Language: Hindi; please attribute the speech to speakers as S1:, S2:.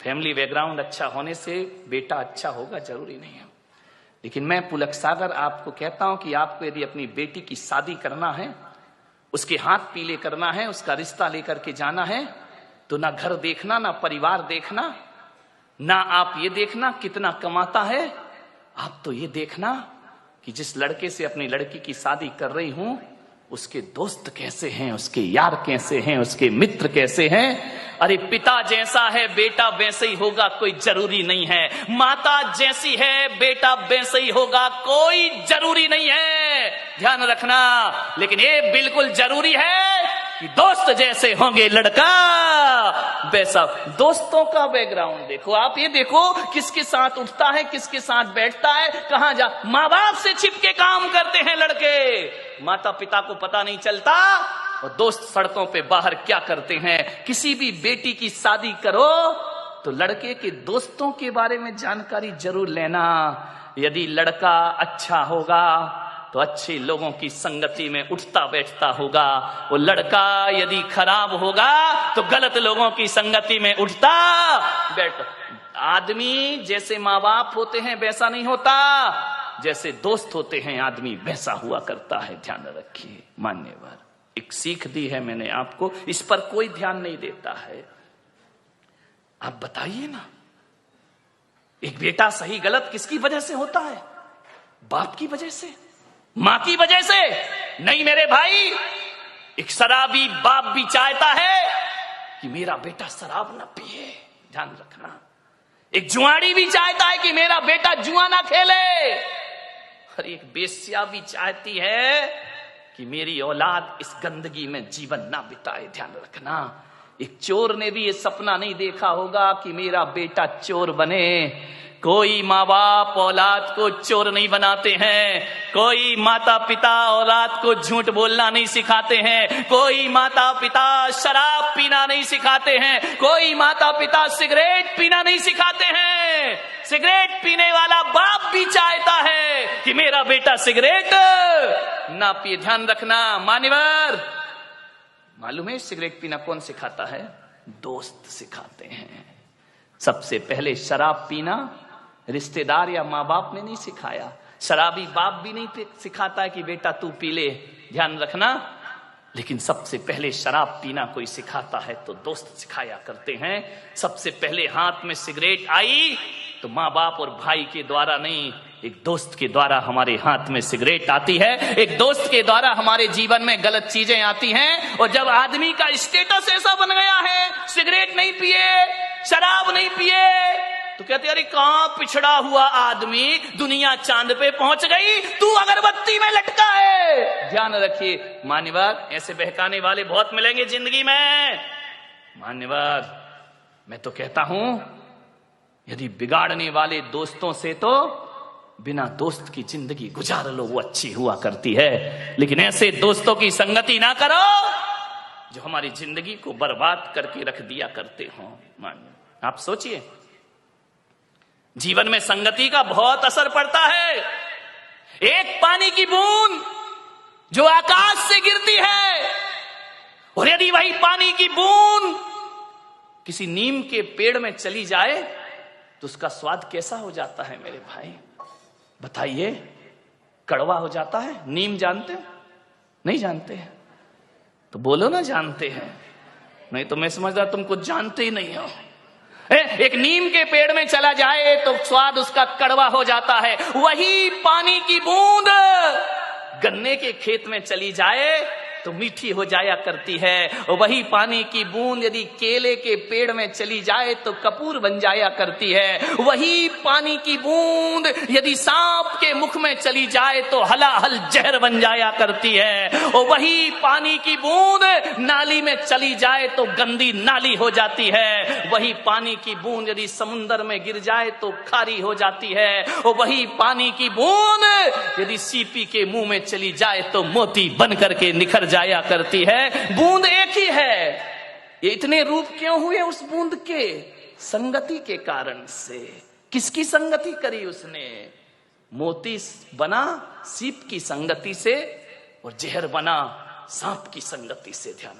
S1: फैमिली बैकग्राउंड अच्छा होने से बेटा अच्छा होगा जरूरी नहीं है। लेकिन मैं पुलक सागर आपको कहता हूं कि आपको यदि अपनी बेटी की शादी करना है, उसके हाथ पीले करना है, उसका रिश्ता लेकर के जाना है, तो ना घर देखना, ना परिवार देखना, ना आप ये देखना कितना कमाता है, आप तो ये देखना कि जिस लड़के से अपनी लड़की की शादी कर रही हूं उसके दोस्त कैसे हैं, उसके यार कैसे हैं, उसके मित्र कैसे हैं। अरे पिता जैसा है बेटा वैसे ही होगा कोई जरूरी नहीं है, माता जैसी है बेटा वैसे ही होगा कोई जरूरी नहीं है, ध्यान रखना। लेकिन ये बिल्कुल जरूरी है कि दोस्त जैसे होंगे लड़का वैसा। दोस्तों का बैकग्राउंड देखो, आप ये देखो किसके साथ उठता है, किसके साथ बैठता है, कहां जा। माँ बाप से छिपके काम करते हैं लड़के, माता पिता को पता नहीं चलता, और दोस्त सड़कों पे बाहर क्या करते हैं। किसी भी बेटी की शादी करो तो लड़के के दोस्तों के बारे में जानकारी जरूर लेना। यदि लड़का अच्छा होगा तो अच्छे लोगों की संगति में उठता बैठता होगा, वो लड़का यदि खराब होगा तो गलत लोगों की संगति में उठता बैठता। आदमी जैसे माँ बाप होते हैं वैसा नहीं होता, जैसे दोस्त होते हैं आदमी वैसा हुआ करता है, ध्यान रखिए। मान्यवर एक सीख दी है मैंने आपको, इस पर कोई ध्यान नहीं देता है। आप बताइए ना, एक बेटा सही गलत किसकी वजह से होता है? बाप की वजह से, मां की वजह से नहीं मेरे भाई। एक शराबी बाप भी चाहता है कि मेरा बेटा शराब ना पिए, ध्यान रखना। एक जुआड़ी भी चाहता है कि मेरा बेटा जुआ ना खेले, और एक बेस्या भी चाहती है कि मेरी औलाद इस गंदगी में जीवन ना बिताए, ध्यान रखना। एक चोर ने भी ये सपना नहीं देखा होगा कि मेरा बेटा चोर बने। कोई माँ बाप औलाद को चोर नहीं बनाते हैं, कोई माता पिता औलाद को झूठ बोलना नहीं सिखाते हैं, कोई माता पिता शराब पीना नहीं सिखाते हैं, कोई माता पिता सिगरेट पीना नहीं सिखाते हैं। सिगरेट पीने वाला बाप भी चाहता है कि मेरा बेटा सिगरेट ना पिए, ध्यान रखना। मान्यवर मालूम है सिगरेट पीना कौन सिखाता है? दोस्त सिखाते हैं। सबसे पहले शराब पीना रिश्तेदार या माँ बाप ने नहीं सिखाया, शराबी बाप भी नहीं सिखाता है कि बेटा तू पी ले, ध्यान रखना। लेकिन सबसे पहले शराब पीना कोई सिखाता है तो दोस्त सिखाया करते हैं। सबसे पहले हाथ में सिगरेट आई तो माँ बाप और भाई के द्वारा नहीं, एक दोस्त के द्वारा हमारे हाथ में सिगरेट आती है, एक दोस्त के द्वारा हमारे जीवन में गलत चीजें आती हैं। और जब आदमी का स्टेटस ऐसा बन गया है, सिगरेट नहीं पिए, शराब नहीं पिए, तो कहते अरे कहां पिछड़ा हुआ आदमी, दुनिया चांद पे पहुंच गई, तू अगरबत्ती में लटका है। ध्यान रखिए मान्यवर, ऐसे बहकाने वाले बहुत मिलेंगे जिंदगी में। मान्यवर मैं तो कहता हूं यदि बिगाड़ने वाले दोस्तों से तो बिना दोस्त की जिंदगी गुजार लो, वो अच्छी हुआ करती है। लेकिन ऐसे दोस्तों की संगति ना करो जो हमारी जिंदगी को बर्बाद करके रख दिया करते हो। मान्य आप सोचिए, जीवन में संगति का बहुत असर पड़ता है। एक पानी की बूंद जो आकाश से गिरती है, और यदि वही पानी की बूंद किसी नीम के पेड़ में चली जाए तो उसका स्वाद कैसा हो जाता है मेरे भाई? बताइए, कड़वा हो जाता है। नीम जानते हो? नहीं जानते हैं तो बोलो ना जानते हैं, नहीं तो मैं समझदा तुम कुछ जानते ही नहीं हो। एक नीम के पेड़ में चला जाए तो स्वाद उसका कड़वा हो जाता है। वही पानी की बूंद गन्ने के खेत में चली जाए तो मीठी हो जाया करती है। वही पानी की बूंद यदि केले के पेड़ में चली जाए तो कपूर बन जाया करती है। वही पानी की बूंद यदि सांप के मुख में चली जाए तो हलाहल जहर बन जाया करती है। और वही पानी की बूंद नाली में चली जाए तो गंदी नाली हो जाती है। वही पानी की बूंद यदि समुंदर में गिर जाए तो खारी हो जाती है। और वही पानी की बूंद यदि सीपी के मुंह में चली जाए तो मोती बन करके निखर जाया करती है। बूंद एक ही है। ये इतने रूप क्यों हुए उस बूंद के? संगति के कारण से। किसकी संगति करी उसने? मोती बना सीप की संगति से और जहर बना सांप की संगति से। ध्यान